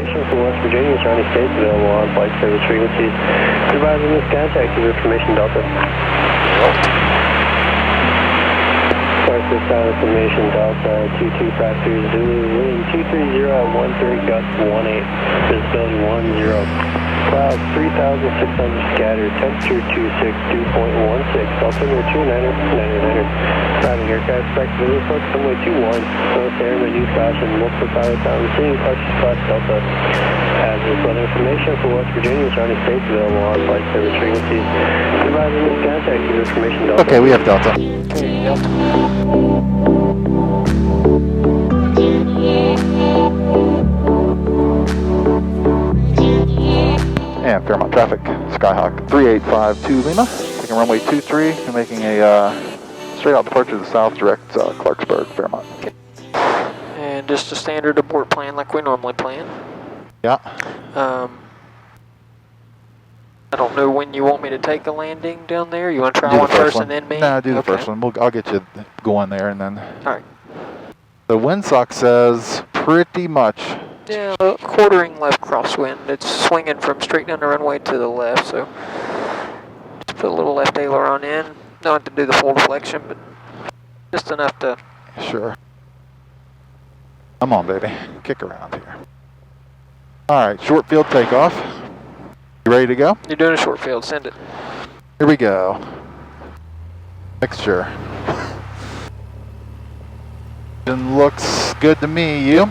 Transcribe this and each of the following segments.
information for West Virginia surrounding states available on flight service frequencies. Advising this contact is information Delta. Flight this out information Delta 2253 Zulu, wind 230 at 130, gusts 18, visibility 10. Clouds 3,600 scattered, temperature 26, dew point 16, altimeter 29er. Driving aircraft expected to approach runway 21. North airman use caution, multiple pilots on the scene, cautious spots Delta. As this weather information for West Virginia surrounding states available on flight service frequencies. Advising this contact is information Delta. Okay, we have Delta. Okay, Delta. And Fairmont traffic, Skyhawk 3852 Lima, taking runway 23 and making a straight out departure to the south, direct Clarksburg, Fairmont. Okay. And just a standard abort plan like we normally plan. Yeah. I don't know when you want me to take a landing down there. You want to try one first and then me? No, do the first one. I'll get you going there and then. All right. The windsock says pretty much. Yeah, quartering left crosswind. It's swinging from straight down the runway to the left, so just put a little left aileron in. Don't have to do the full deflection, but just enough to... Sure. Come on, baby. Kick around here. All right, short field takeoff. You ready to go? You're doing a short field. Send it. Here we go. Mixture. Looks good to me. You?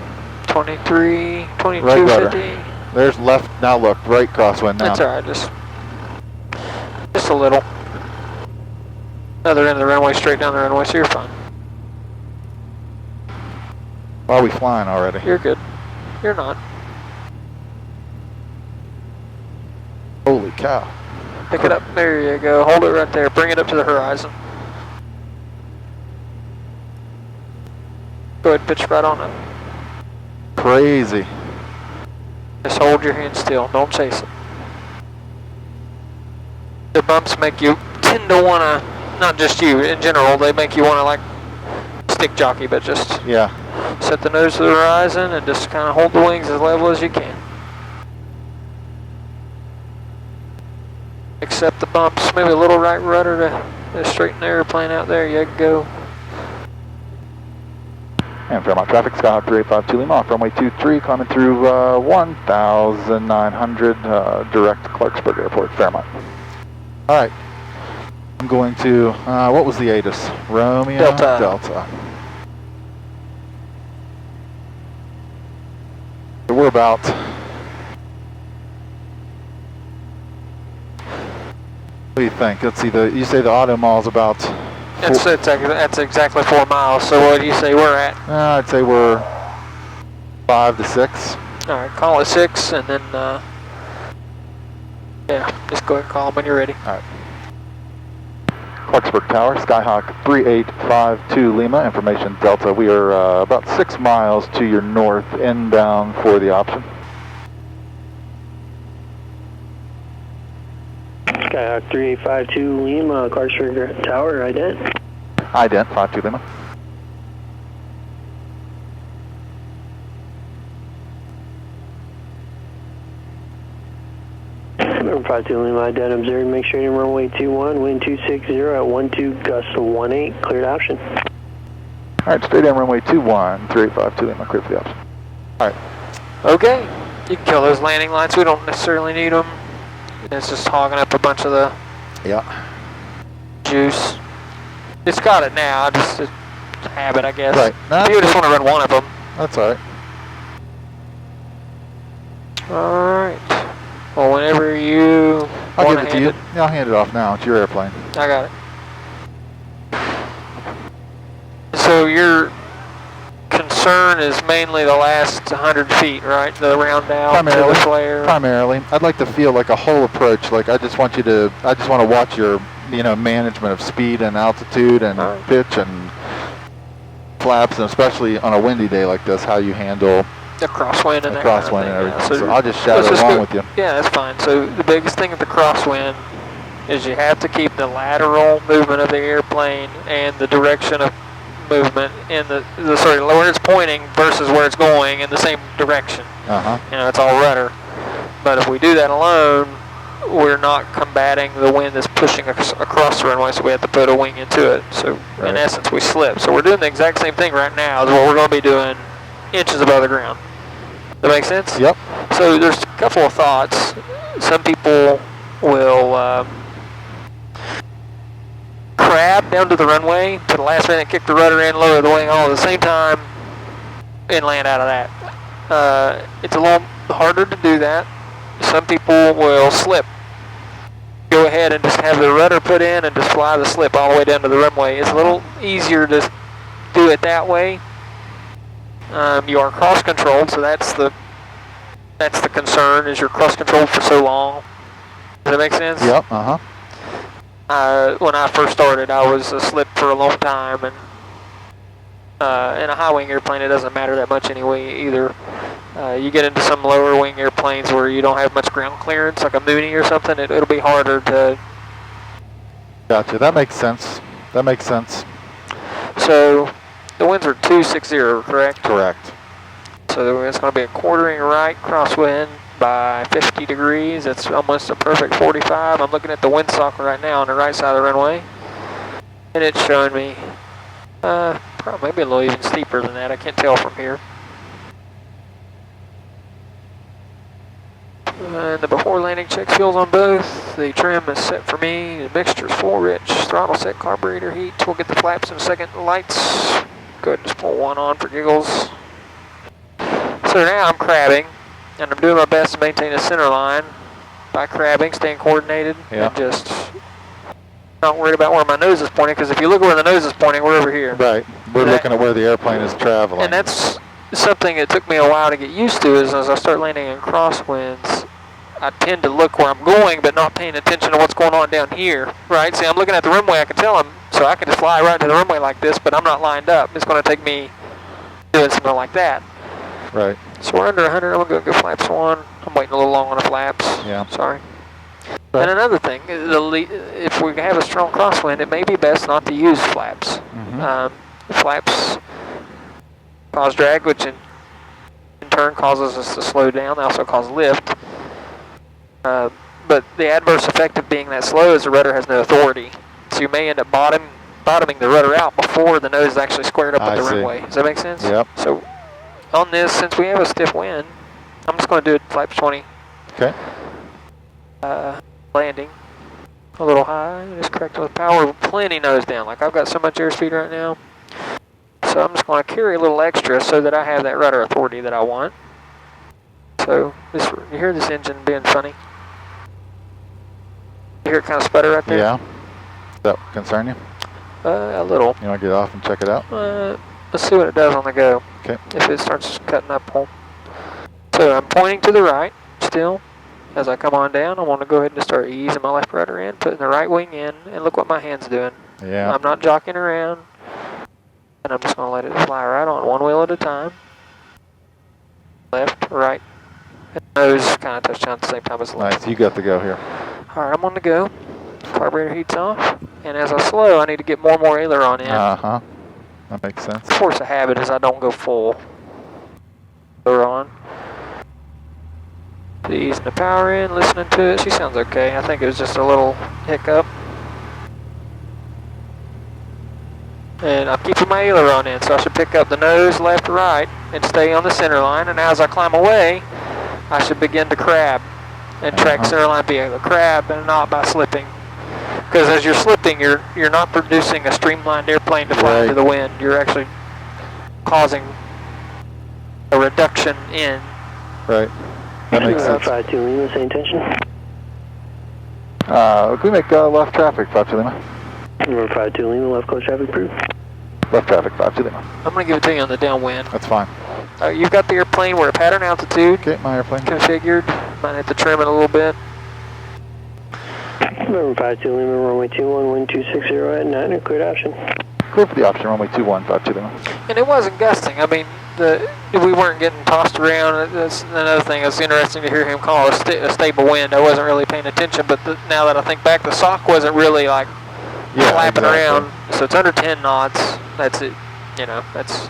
23, 22, right 50. There's left, now look, right crosswind now. That's alright, just a little. Other end of the runway, straight down the runway, so you're fine. Why are we flying already? You're good. You're not. Holy cow. Pick it up, there you go. Hold it right there, bring it up to the horizon. Go ahead, pitch right on up. Crazy. Just hold your hand still, don't chase it. The bumps make you tend to want to, not just you, in general, they make you want to like stick jockey, but just set the nose to the horizon and just kind of hold the wings as level as you can. Accept the bumps, maybe a little right rudder to straighten the airplane out there, you go. And Fairmont traffic, Skyhawk 3852 Lima, off runway 23, climbing through 1,900, direct Clarksburg Airport, Fairmont. All right, I'm going to, what was the ATIS? Romeo? Delta. So we're about, what do you think? Let's see, you say the auto mile is about... That's exactly 4 miles, so what do you say we're at? I'd say we're 5 to 6. Alright, call it 6 and then, yeah, just go ahead and call them when you're ready. Alright. Clarksburg Tower, Skyhawk 3852 Lima, information Delta. We are about 6 miles to your north, inbound for the option. Skyhawk 3852 Lima, Clarksburg Tower, ident. Ident, 52 Lima. Number 52 Lima, ident observed, make sure you runway 21, wind 260 at 12, gust 18, cleared option. Alright, straight in runway 21, 3852 Lima, clear for the option. Alright. Okay, you can kill those landing lights, we don't necessarily need them. It's just hogging up a bunch of the juice. It's got it now, just a habit, I guess. Right. You just want to run one of them. That's alright. Alright. Well, whenever you I'll give it to you. Yeah, I'll hand it off now. It's your airplane. I got it. So your concern is mainly the last 100 feet, right? The round out to the flare. Primarily. I'd like to feel like a whole approach. Like I just want to watch your, management of speed and altitude and pitch and flaps, and especially on a windy day like this, how you handle the crosswind and everything. So I'll just shadow along with you. Yeah, that's fine. So the biggest thing with the crosswind is you have to keep the lateral movement of the airplane and the direction of movement in sorry, where it's pointing versus where it's going in the same direction. It's all rudder. But if we do that alone, we're not combating the wind that's pushing across the runway, so we have to put a wing into it. So in essence, we slip. So we're doing the exact same thing right now as what we're going to be doing inches above the ground. Does that make sense? Yep. So there's a couple of thoughts. Some people will crab down to the runway, put a last minute kick the rudder in, lower the wing all at the same time, and land out of that. It's a little harder to do that. Some people will slip. Go ahead and just have the rudder put in and just fly the slip all the way down to the runway. It's a little easier to do it that way. You are cross controlled, so that's the concern, is you're cross controlled for so long. Does that make sense? Yep. When I first started, I was asleep for a long time, and in a high wing airplane, it doesn't matter that much anyway either. You get into some lower wing airplanes where you don't have much ground clearance, like a Mooney or something, it'll be harder to... Gotcha, that makes sense. That makes sense. So, the winds are 260, correct? Correct. So it's going to be a quartering right crosswind by 50 degrees. That's almost a perfect 45. I'm looking at the windsock right now on the right side of the runway, and it's showing me probably maybe a little even steeper than that. I can't tell from here. And the before landing check fuels on both. The trim is set for me. The mixture is full rich. Throttle set, carburetor heat. We'll get the flaps in a second. Lights. Go ahead and just pull one on for giggles. So now I'm crabbing, and I'm doing my best to maintain a center line by crabbing, staying coordinated, and just not worried about where my nose is pointing, because if you look where the nose is pointing, we're over here. Right. We're looking at where the airplane is traveling. And that's something that took me a while to get used to, is as I start landing in crosswinds, I tend to look where I'm going, but not paying attention to what's going on down here, right? See, I'm looking at the runway, I can tell so I can just fly right to the runway like this, but I'm not lined up. It's going to take me doing something like that. Right. So we're under 100, I'm going to go flaps 1. I'm waiting a little long on the flaps. Yeah. Sorry. Right. And another thing, if we have a strong crosswind, it may be best not to use flaps. Flaps cause drag, which in turn causes us to slow down. They also cause lift. But the adverse effect of being that slow is the rudder has no authority. So you may end up bottoming the rudder out before the nose is actually squared up with the runway. Does that make sense? Yep. So on this, since we have a stiff wind, I'm just going to do it flaps 20. Okay. Landing a little high, just correct with power, plenty nose down. Like I've got so much airspeed right now. So I'm just going to carry a little extra so that I have that rudder authority that I want. So you hear this engine being funny? You hear it kind of sputter right there? Yeah. Does that concern you? A little. You want to get off and check it out? Let's see what it does on the go. Okay. If it starts cutting up home. So I'm pointing to the right still. As I come on down, I want to go ahead and just start easing my left rudder in, putting the right wing in, and look what my hand's doing. Yeah. I'm not jockeying around, and I'm just going to let it fly right on, one wheel at a time. Left, right, and nose kind of touch down at the same time as left. Nice, you got the go here. All right, I'm on the go. Carburetor heat's off, and as I slow, I need to get more and more aileron in. That makes sense. Force of habit is I don't go full aileron. Easing the power in, listening to it. She sounds okay. I think it was just a little hiccup. And I'm keeping my aileron in, so I should pick up the nose left to right and stay on the center line. And as I climb away, I should begin to crab and track center line via the crab and not by slipping. Because as you're slipping, you're not producing a streamlined airplane to fly into the wind. You're actually causing a reduction in. Right. That makes sense. 52 Lima, same intention. Can we make left traffic, 52 Lima? 52 Lima, left close traffic approved. Left traffic, 52 Lima. I'm going to give it to you on the downwind. That's fine. You've got the airplane where pattern altitude. Okay, my airplane. Configured. Might have to trim it a little bit. November 52 Lima, runway 21, wind 260 at 9, cleared option. Clear for the option, runway 21, 52 Lima. And it wasn't gusting. I mean, we weren't getting tossed around. That's another thing. It's interesting to hear him call a stable wind. I wasn't really paying attention, but now that I think back, the sock wasn't really like flapping around. So it's under 10 knots. That's it. you know, that's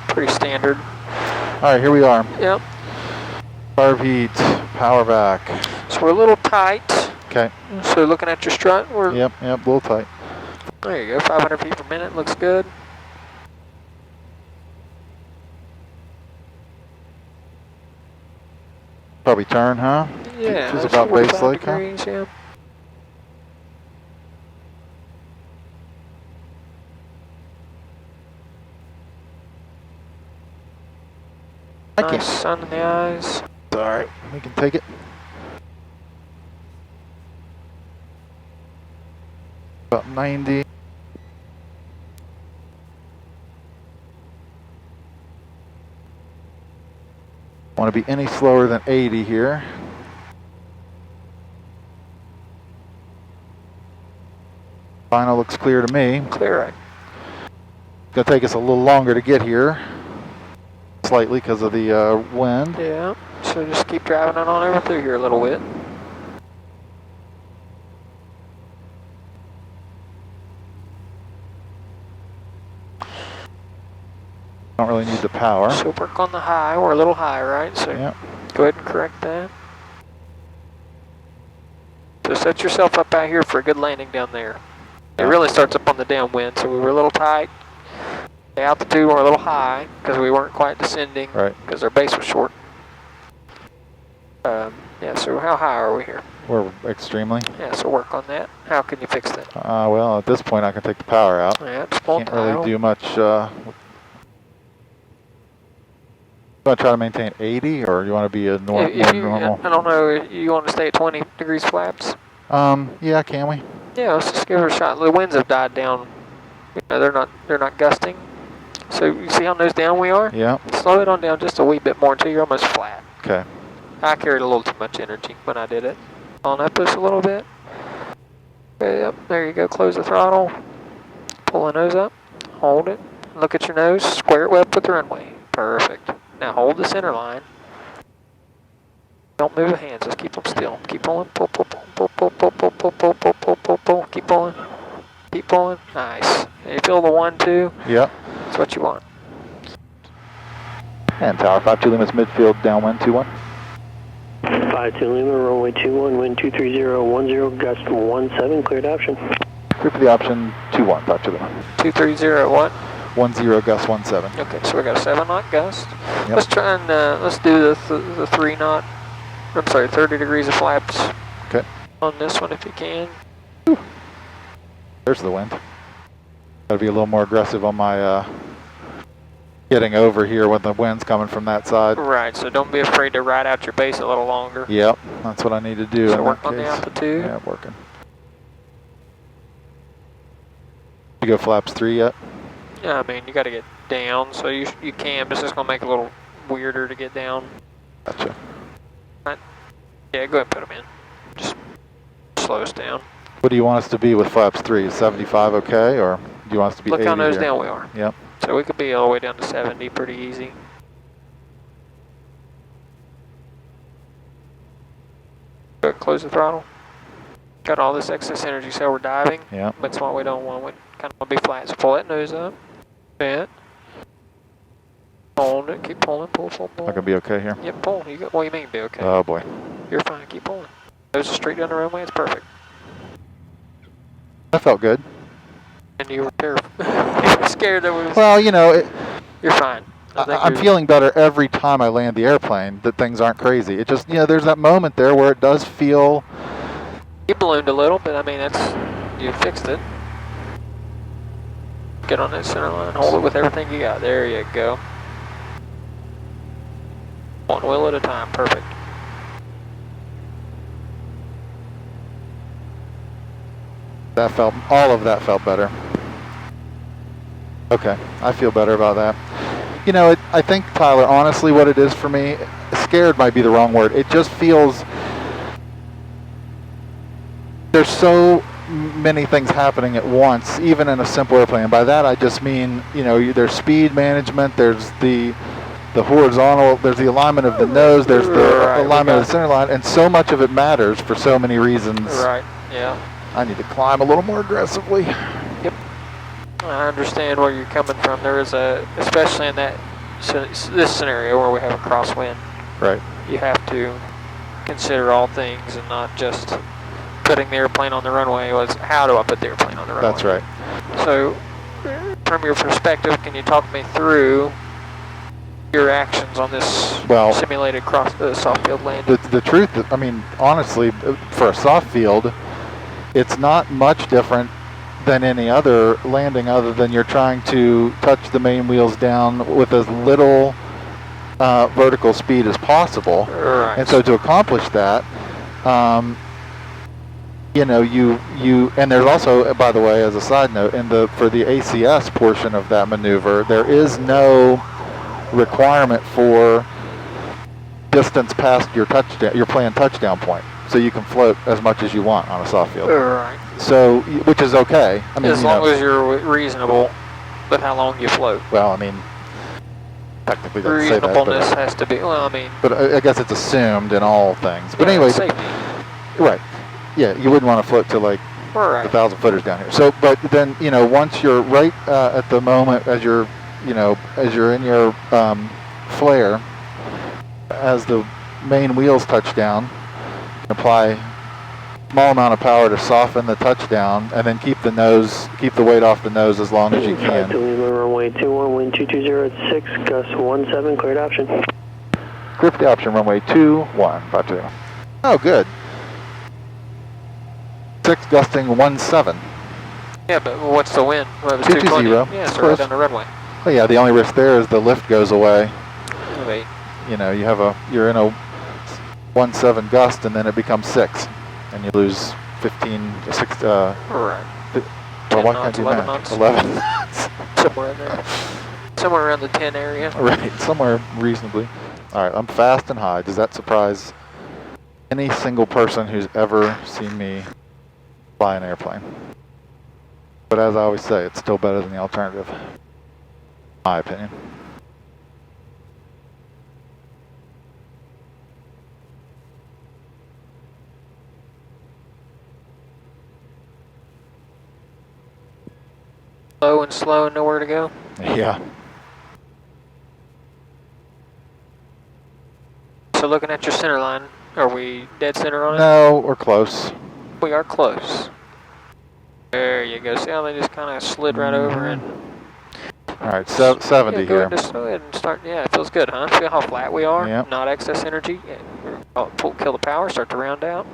pretty standard. All right, here we are. Yep. Carb heat, power back. So we're a little tight. Okay. So looking at your strut, we're... Yep, a little tight. There you go, 500 feet per minute, looks good. Probably turn, huh? Yeah, Feels about base like, degrees, huh? Yeah. Nice sun in the eyes. All right, we can take it. About 90. Want to be any slower than 80 here. Final looks clear to me. Clear right. Gonna take us a little longer to get here. Slightly because of the wind. Yeah, so just keep driving it on over through here a little bit. Don't really need the power. So work on the high, we're a little high, right? So Yep. go ahead and correct that. So set yourself up out here for a good landing down there. It really starts up on the downwind, so we were a little tight. The altitude we're a little high because we weren't quite descending. Right. Because our base was short. Yeah, so how high are we here? We're extremely. Yeah, so work on that. How can you fix that? Well, at this point I can take the power out. Yeah, just pull Can't really do much. You want to try to maintain 80, or you want to be a more normal? I don't know. You want to stay at 20 degrees flaps? Yeah, can we? Yeah, let's just give it a shot. The winds have died down. You know, they're not gusting. So you see how nose down we are? Yeah. Slow it on down just a wee bit more until you're almost flat. Okay. I carried a little too much energy when I did it. On up just a little bit. Okay, yep, there you go. Close the throttle. Pull the nose up. Hold it. Look at your nose. Square it up with the runway. Perfect. Now hold the center line. Don't move the hands. Just keep them still. Keep pulling. Pull, pull, pull, pull, pull, pull, pull, pull, pull, pull, pull, pull. Keep pulling. Keep pulling. Nice. You feel the 1, 2? Yep. That's what you want. And tower 52 Lima's midfield downwind 21. 52 Lima, runway 21, wind 23010, gust 17, cleared option. Clear for the option 21, 52 Lima. 230 what? 10 gust 17. Okay, so we got a 7 knot gust. Yep. Let's try and let's do the 3 knot. I'm sorry, 30 degrees of flaps. Okay. On this one if you can. Whew. There's the wind. Got to be a little more aggressive on my getting over here when the wind's coming from that side. Right, so don't be afraid to ride out your base a little longer. Yep, that's what I need to do. So in work that on the case. altitude. Yeah, working. You go flaps 3 yet? Yeah, I mean, you got to get down, so you can, but it's just going to make it a little weirder to get down. Gotcha. Yeah, go ahead and put them in. Just slow us down. What do you want us to be with flaps 3? Is 75 okay, or do you want us to be 80 Look how nose here? down we are. Yep. So we could be all the way down to 70 pretty easy. Go ahead, close the throttle. Got all this excess energy, so we're diving. Yep. That's what we don't want. We kind of want to be flat. So pull that nose up. Bent. Hold it. Keep pulling. Pull, pull, pull. Not gonna be okay here. Yep, pull. You got, what do you mean be okay? Oh boy. You're fine. Keep pulling. Nose is straight down the runway. It's perfect. That felt good. And you were terrified. You were scared that we was... Well, you know, You're fine. I'm feeling better every time I land the airplane, that things aren't crazy. It just, you know, there's that moment there where it does feel... You ballooned a little, but I mean, you fixed it. Get on that center line, hold it with everything you got. There you go. One wheel at a time, perfect. All of that felt better. Okay, I feel better about that. You know, I think, Tyler, honestly, what it is for me, scared might be the wrong word. It just feels, there's so many things happening at once, even in a simple airplane. And by that, I just mean, you know, there's speed management, there's the horizontal, there's the alignment of the nose, there's the alignment of the center line, and so much of it matters for so many reasons. Right, yeah. I need to climb a little more aggressively. Yep. I understand where you're coming from. There is especially in this scenario where we have a crosswind. Right. You have to consider all things and not just putting the airplane on the runway. Was how do I put the airplane on the runway? That's right. So, from your perspective, can you talk me through your actions on this simulated soft field landing? The truth, I mean, honestly, for a soft field, it's not much different than any other landing other than you're trying to touch the main wheels down with as little vertical speed as possible. Right. And so to accomplish that, you know, and there's also, by the way, as a side note, for the ACS portion of that maneuver, there is no requirement for distance past your planned touchdown point, so you can float as much as you want on a soft field. Right. So, which is okay. I mean, as long as you're reasonable, but how long you float. Well, I mean, technically, doesn't say that, reasonableness has to be. Well, I mean. But I guess it's assumed in all things. But anyway, safety. Right. Yeah, you wouldn't want to float to like 1,000 footers down here. So, but then once you're right at the moment as you're in your flare, as the main wheels touch down, you can apply a small amount of power to soften the touchdown, and then keep the weight off the nose as long as you can. 5 to Lima, runway 21, wind 220 at 6, gust 17, cleared option. Clear for the option, runway 21, 5 to Lima. Oh, good. 6, gusting 17. Yeah, but what's the wind? Well, it was 220. Yeah, so right down the runway. Oh yeah, the only risk there is the lift goes away. Wait. You're in a 17 gust, and then it becomes 6, and you lose 15, 6. Right. Well, why can't I do 11 that? knots. 11 Somewhere in there. Somewhere around the 10 area. Right, somewhere reasonably. All right, I'm fast and high. Does that surprise any single person who's ever seen me fly an airplane? But as I always say, it's still better than the alternative, in my opinion. Low and slow and nowhere to go? Yeah. So looking at your center line, are we dead center on it? No, we're close. We are close. There you go. See how they just kind of slid right over and... All right, 70 yeah, here. Just go ahead and start. Yeah, it feels good, huh? Feel how flat we are? Yep. Not excess energy. Yeah. Kill the power, start to round out.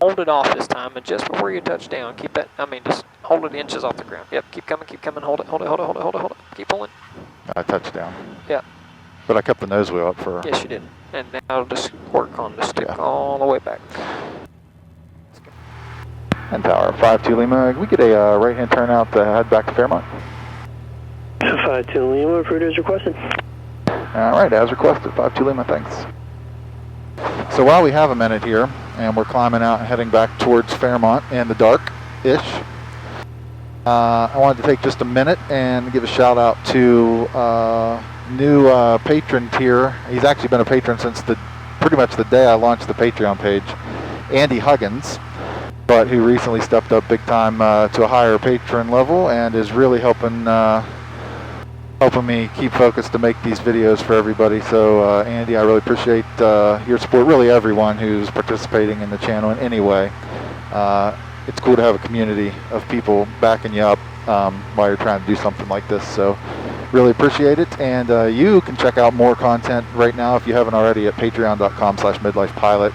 Hold it off this time, and just before you touch down, keep that, just hold it inches off the ground. Yep, keep coming, hold it. Keep pulling. I touched down. Yeah. But I kept the nose wheel up for... Yes, you did. And now just work on the stick all the way back. And tower, 5-2 Lima. Can we get a right-hand turnout to head back to Fairmont? 5-2 Lima, approved as requested. All right, as requested, 5-2 Lima, thanks. So while we have a minute here, and we're climbing out and heading back towards Fairmont in the dark-ish, I wanted to take just a minute and give a shout out to new patron tier. He's actually been a patron since pretty much the day I launched the Patreon page, Andy Huggins, but who recently stepped up big time to a higher patron level and is really helping me keep focused to make these videos for everybody. So Andy, I really appreciate your support, really everyone who's participating in the channel in any way. It's cool to have a community of people backing you up while you're trying to do something like this. So really appreciate it. And you can check out more content right now if you haven't already at patreon.com/midlifepilot.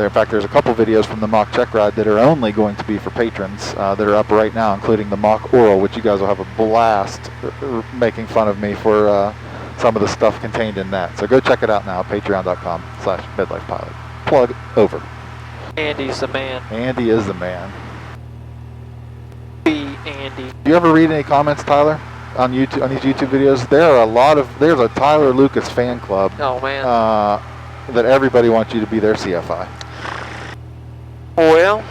In fact, there's a couple videos from the mock check ride that are only going to be for patrons that are up right now, including the mock oral, which you guys will have a blast making fun of me for some of the stuff contained in that. So go check it out now, patreon.com/midlifepilot. Plug over. Andy's the man. Andy is the man. Be Andy. Do you ever read any comments, Tyler, on YouTube, on these YouTube videos? There's a Tyler Lucas fan club. Oh man. That everybody wants you to be their CFI. Well,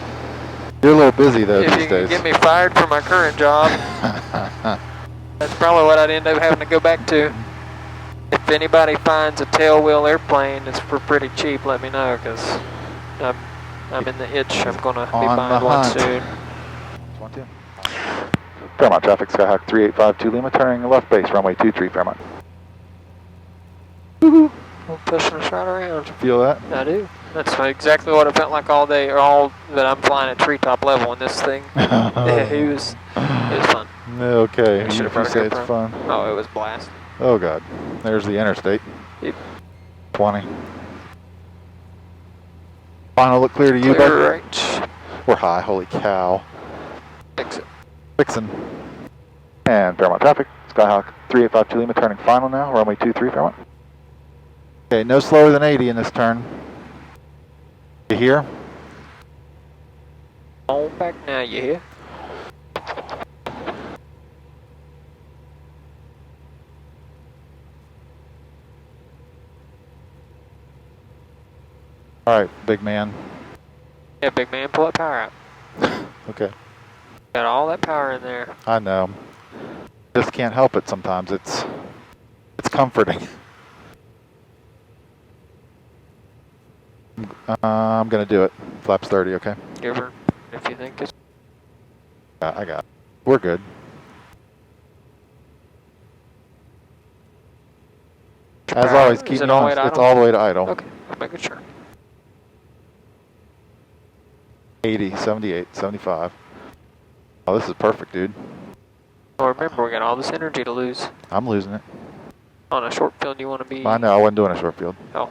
you're a little busy though these days. If you can get me fired from my current job, that's probably what I'd end up having to go back to. If anybody finds a tailwheel airplane that's for pretty cheap, let me know, because I'm in the itch. I'm going to be buying one soon. Fairmont traffic, Skyhawk 3852 Lima, turning left base, runway 23 Fairmont. We're pushing us right around. Feel that? I do. That's exactly what it felt like all day, or all that I'm flying at treetop level in this thing. It was fun. Okay, Should you have brought a say it's GoPro. fun. Oh, it was blast. Oh God, there's the interstate. Yep. 20. Final look clear to you, bud? Clear right. We're high, holy cow. Exit. Fixin'. And Fairmont traffic, Skyhawk 3852 Lima, turning final now, runway 23 Fairmont. Okay, no slower than 80 in this turn. You hear? On back now, you hear? Alright, big man. Yeah, big man, pull that power out. Okay. Got all that power in there. I know. Just can't help it sometimes. It's comforting. I'm gonna do it. Flaps 30, okay? Give her, if you think it's... Yeah, I got it. We're good. As always, keep me on. It's all the way to idle. Okay, I'm making sure. 80, 78, 75. Oh, this is perfect, dude. Well, remember, we got all this energy to lose. I'm losing it. On a short field, you want to be... I know, I wasn't doing a short field. Oh.